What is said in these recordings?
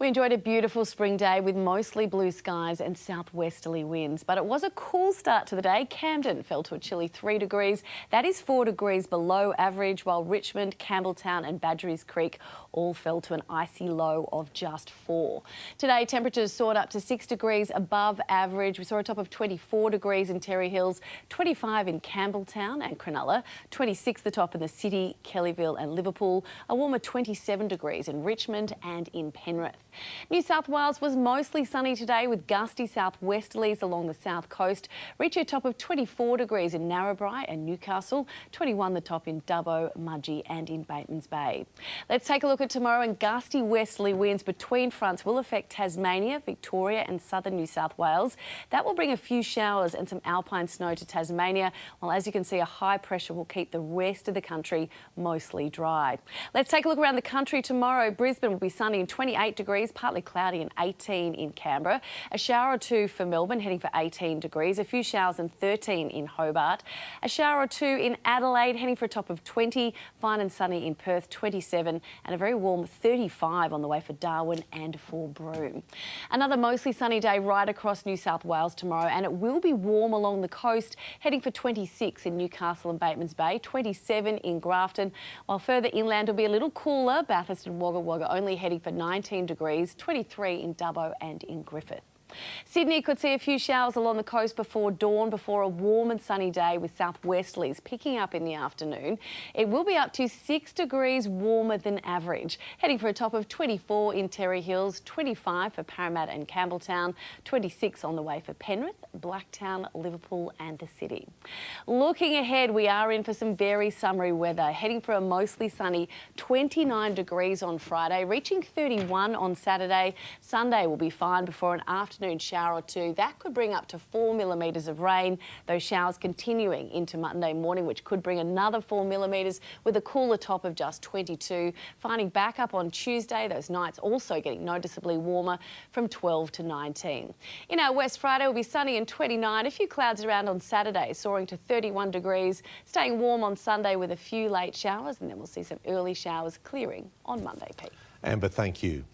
We enjoyed a beautiful spring day with mostly blue skies and southwesterly winds, but it was a cool start to the day. Camden fell to a chilly 3 degrees. That is 4 degrees below average, while Richmond, Campbelltown and Badgerys Creek all fell to an icy low of just 4. Today, temperatures soared up to 6 degrees above average. We saw a top of 24 degrees in Terry Hills, 25 in Campbelltown and Cronulla, 26 the top in the city, Kellyville and Liverpool, a warmer 27 degrees in Richmond and in Penrith. New South Wales was mostly sunny today with gusty southwesterlies along the south coast, reaching a top of 24 degrees in Narrabri and Newcastle, 21 the top in Dubbo, Mudgee and in Batemans Bay. Let's take a look at tomorrow, and gusty westerly winds between fronts will affect Tasmania, Victoria and southern New South Wales. That will bring a few showers and some alpine snow to Tasmania, while as you can see a high pressure will keep the rest of the country mostly dry. Let's take a look around the country tomorrow. Brisbane will be sunny and 28 degrees, partly cloudy and 18 in Canberra. A shower or two for Melbourne, heading for 18 degrees. A few showers and 13 in Hobart. A shower or two in Adelaide, heading for a top of 20. Fine and sunny in Perth, 27. And a very warm 35 on the way for Darwin and for Broome. Another mostly sunny day right across New South Wales tomorrow, and it will be warm along the coast, heading for 26 in Newcastle and Batemans Bay, 27 in Grafton, while further inland will be a little cooler. Bathurst and Wagga Wagga only heading for 19 degrees, 23 in Dubbo and in Griffith. Sydney could see a few showers along the coast before dawn, before a warm and sunny day with southwesterlies picking up in the afternoon. It will be up to 6 degrees warmer than average, heading for a top of 24 in Terry Hills, 25 for Parramatta and Campbelltown, 26 on the way for Penrith, Blacktown, Liverpool and the city. Looking ahead, we are in for some very summery weather, heading for a mostly sunny 29 degrees on Friday, reaching 31 on Saturday. Sunday will be fine before an afternoon shower or two. That could bring up to 4 millimetres of rain. Those showers continuing into Monday morning, which could bring another 4 millimetres with a cooler top of just 22. Finding back up on Tuesday, those nights also getting noticeably warmer from 12 to 19. In our West, Friday will be sunny and 29. A few clouds around on Saturday, soaring to 31 degrees. Staying warm on Sunday with a few late showers, and then we'll see some early showers clearing on Monday, Pete. Amber, thank you.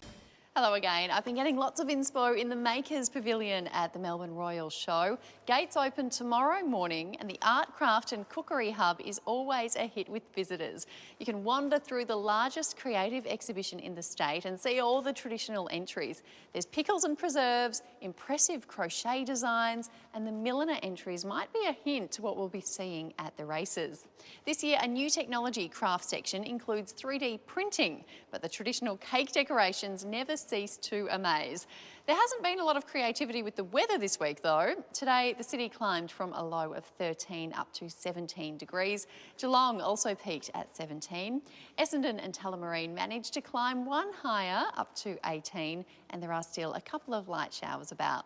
Hello again. I've been getting lots of inspo in the Makers Pavilion at the Melbourne Royal Show. Gates open tomorrow morning and the Art, Craft and Cookery Hub is always a hit with visitors. You can wander through the largest creative exhibition in the state and see all the traditional entries. There's pickles and preserves, impressive crochet designs, and the milliner entries might be a hint to what we'll be seeing at the races. This year, a new technology craft section includes 3D printing, but the traditional cake decorations never cease to amaze. There hasn't been a lot of creativity with the weather this week though. Today the city climbed from a low of 13 up to 17 degrees. Geelong also peaked at 17. Essendon and Tullamarine managed to climb one higher up to 18, and there are still a couple of light showers about.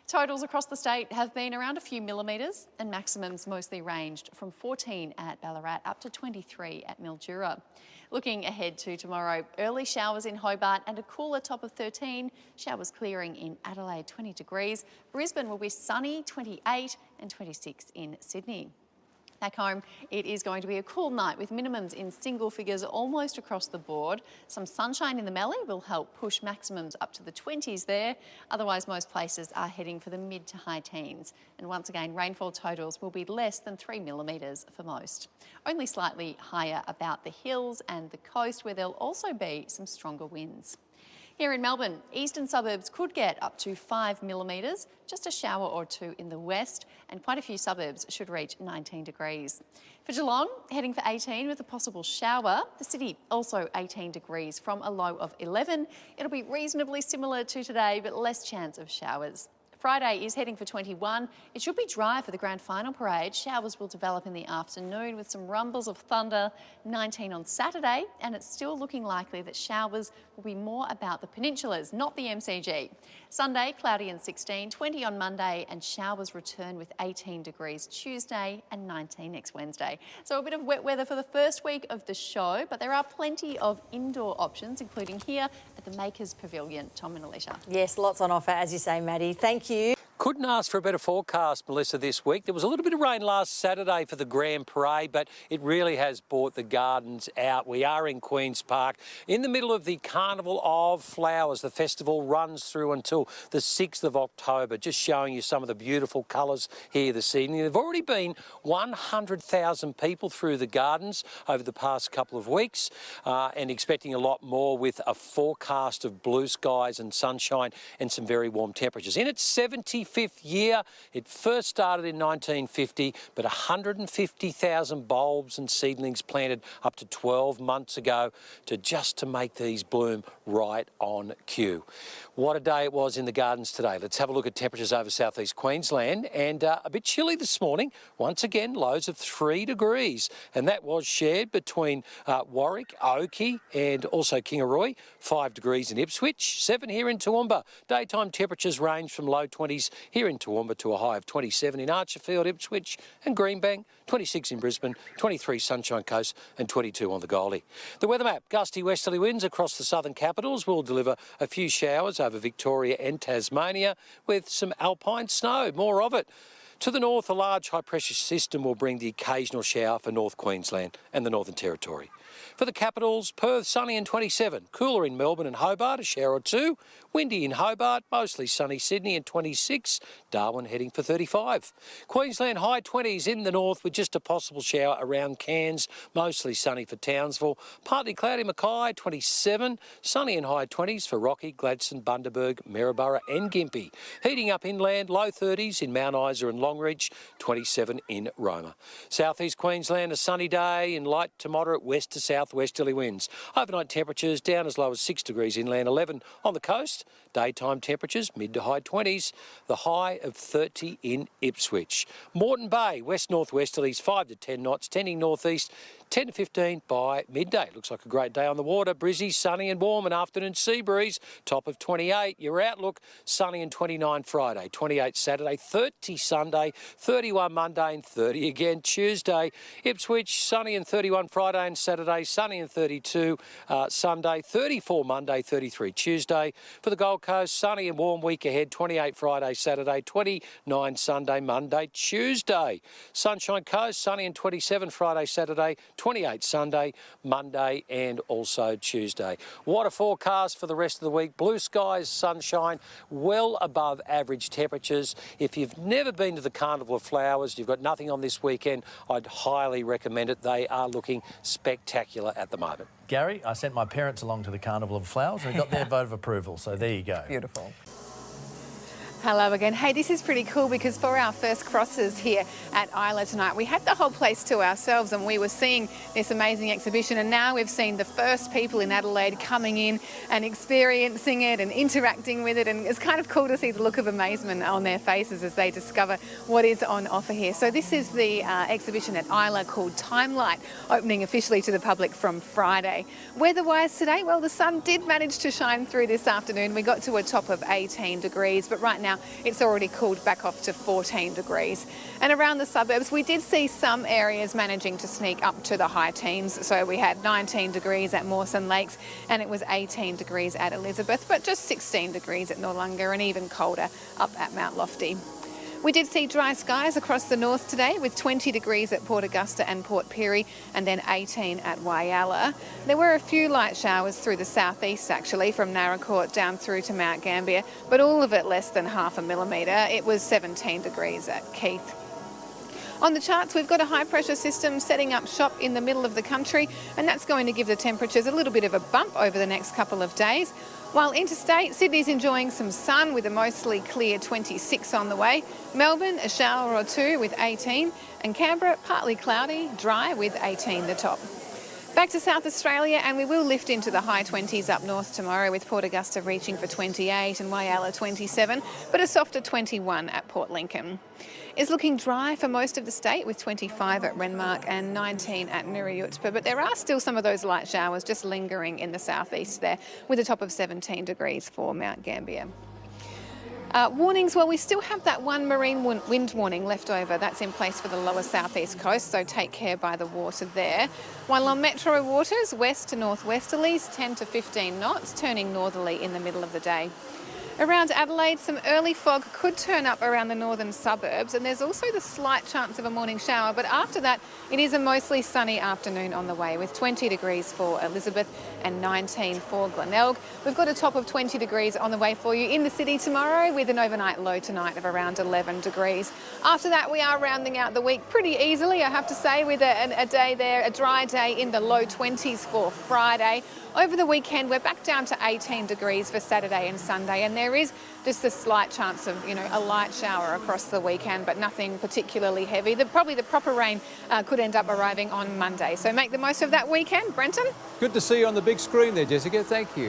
Totals across the state have been around a few millimetres, and maximums mostly ranged from 14 at Ballarat up to 23 at Mildura. Looking ahead to tomorrow, early showers in Hobart and a cooler top of 13, showers clearing in Adelaide 20 degrees. Brisbane will be sunny 28 and 26 in Sydney. Back home, it is going to be a cool night with minimums in single figures almost across the board. Some sunshine in the Mallee will help push maximums up to the 20s there. Otherwise, most places are heading for the mid to high teens. And once again, rainfall totals will be less than 3 millimetres for most. Only slightly higher about the hills and the coast, where there'll also be some stronger winds. Here in Melbourne, eastern suburbs could get up to 5 millimetres, just a shower or two in the west, and quite a few suburbs should reach 19 degrees. For Geelong, heading for 18 with a possible shower. The city also 18 degrees from a low of 11. It'll be reasonably similar to today, but less chance of showers. Friday is heading for 21. It should be dry for the grand final parade. Showers will develop in the afternoon with some rumbles of thunder. 19 on Saturday, and it's still looking likely that showers will be more about the peninsulas, not the MCG. Sunday, cloudy and 16, 20 on Monday, and showers return with 18 degrees Tuesday and 19 next Wednesday. So a bit of wet weather for the first week of the show, but there are plenty of indoor options, including here at the Makers Pavilion. Tom and Alicia. Yes, lots on offer, as you say, Maddie. Thank you. Couldn't ask for a better forecast, Melissa, this week. There was a little bit of rain last Saturday for the Grand Parade, but it really has brought the gardens out. We are in Queen's Park, in the middle of the Carnival of Flowers. The festival runs through until the 6th of October, just showing you some of the beautiful colours here this evening. There have already been 100,000 people through the gardens over the past couple of weeks, and expecting a lot more with a forecast of blue skies and sunshine and some very warm temperatures. In its 75th year, it first started in 1950, but 150,000 bulbs and seedlings planted up to 12 months ago to make these bloom right on cue. What a day it was in the gardens today. Let's have a look at temperatures over southeast Queensland, and a bit chilly this morning. Once again, lows of 3 degrees, and that was shared between Warwick, Oakey and also Kingaroy. 5 degrees in Ipswich, 7 here in Toowoomba. Daytime temperatures range from low 20s here in Toowoomba to a high of 27 in Archerfield, Ipswich and Greenbank, 26 in Brisbane, 23 Sunshine Coast and 22 on the Goldie. The weather map: gusty westerly winds across the southern capitals will deliver a few showers over Victoria and Tasmania with some alpine snow, more of it. To the north, a large high-pressure system will bring the occasional shower for North Queensland and the Northern Territory. For the capitals, Perth sunny and 27, cooler in Melbourne and Hobart, a shower or two, windy in Hobart, mostly sunny Sydney and 26, Darwin heading for 35. Queensland high 20s in the north with just a possible shower around Cairns, mostly sunny for Townsville, partly cloudy Mackay, 27, sunny and high 20s for Rocky, Gladstone, Bundaberg, Maryborough and Gympie. Heating up inland, low 30s in Mount Isa and Longreach, 27 in Roma. Southeast Queensland, a sunny day in light to moderate west to southwesterly winds. Overnight temperatures down as low as 6 degrees inland, 11 on the coast. Daytime temperatures mid to high 20s, the high of 30 in Ipswich. Moreton Bay, west northwesterlies 5 to 10 knots, tending northeast 10 to 15 by midday. Looks like a great day on the water. Brizzy, sunny and warm, an afternoon sea breeze, top of 28. Your outlook, sunny and 29 Friday, 28 Saturday, 30 Sunday, 31 Monday and 30 again Tuesday. Ipswich, sunny and 31 Friday and Saturday, sunny and 32 Sunday, 34 Monday, 33 Tuesday. For the Gold Coast, sunny and warm week ahead, 28 Friday, Saturday, 29 Sunday, Monday, Tuesday. Sunshine Coast, sunny and 27 Friday, Saturday, 28 Sunday, Monday and also Tuesday. What a forecast for the rest of the week. Blue skies, sunshine, well above average temperatures. If you've never been to the Carnival of Flowers, you've got nothing on this weekend, I'd highly recommend it. They are looking spectacular at the moment. Gary, I sent my parents along to the Carnival of Flowers and got their vote of approval, so there you go. Beautiful. Hello again. Hey, this is pretty cool because for our first crosses here at Isla tonight, we had the whole place to ourselves and we were seeing this amazing exhibition, and now we've seen the first people in Adelaide coming in and experiencing it and interacting with it, and it's kind of cool to see the look of amazement on their faces as they discover what is on offer here. So this is the exhibition at Isla called Timelight, opening officially to the public from Friday. Weather-wise today, well, the sun did manage to shine through this afternoon. We got to a top of 18 degrees, but right now it's already cooled back off to 14 degrees. And around the suburbs, we did see some areas managing to sneak up to the high teens. So we had 19 degrees at Mawson Lakes and it was 18 degrees at Elizabeth, but just 16 degrees at Noarlunga and even colder up at Mount Lofty. We did see dry skies across the north today with 20 degrees at Port Augusta and Port Pirie and then 18 at Whyalla. There were a few light showers through the southeast actually, from Naracoorte down through to Mount Gambier, but all of it less than half a millimetre. It was 17 degrees at Keith. On the charts, we've got a high pressure system setting up shop in the middle of the country, and that's going to give the temperatures a little bit of a bump over the next couple of days. While interstate, Sydney's enjoying some sun with a mostly clear 26 on the way. Melbourne, a shower or two with 18, and Canberra, partly cloudy, dry with 18 the top. Back to South Australia, and we will lift into the high 20s up north tomorrow, with Port Augusta reaching for 28 and Whyalla 27, but a softer 21 at Port Lincoln. It's looking dry for most of the state with 25 at Renmark and 19 at Nuriyutpa, but there are still some of those light showers just lingering in the southeast there, with a top of 17 degrees for Mount Gambier. Warnings, well, we still have that one marine wind warning left over. That's in place for the lower southeast coast, so take care by the water there. While on metro waters, west to northwesterlies, 10 to 15 knots, turning northerly in the middle of the day. Around Adelaide, some early fog could turn up around the northern suburbs, and there's also the slight chance of a morning shower, but after that it is a mostly sunny afternoon on the way, with 20 degrees for Elizabeth and 19 for Glenelg. We've got a top of 20 degrees on the way for you in the city tomorrow, with an overnight low tonight of around 11 degrees. After that, we are rounding out the week pretty easily, I have to say, with a day there, a dry day in the low 20s for Friday. Over the weekend, we're back down to 18 degrees for Saturday and Sunday, and there is just a slight chance of, a light shower across the weekend, but nothing particularly heavy. Probably the proper rain could end up arriving on Monday. So make the most of that weekend. Brenton? Good to see you on the big screen there, Jessica. Thank you.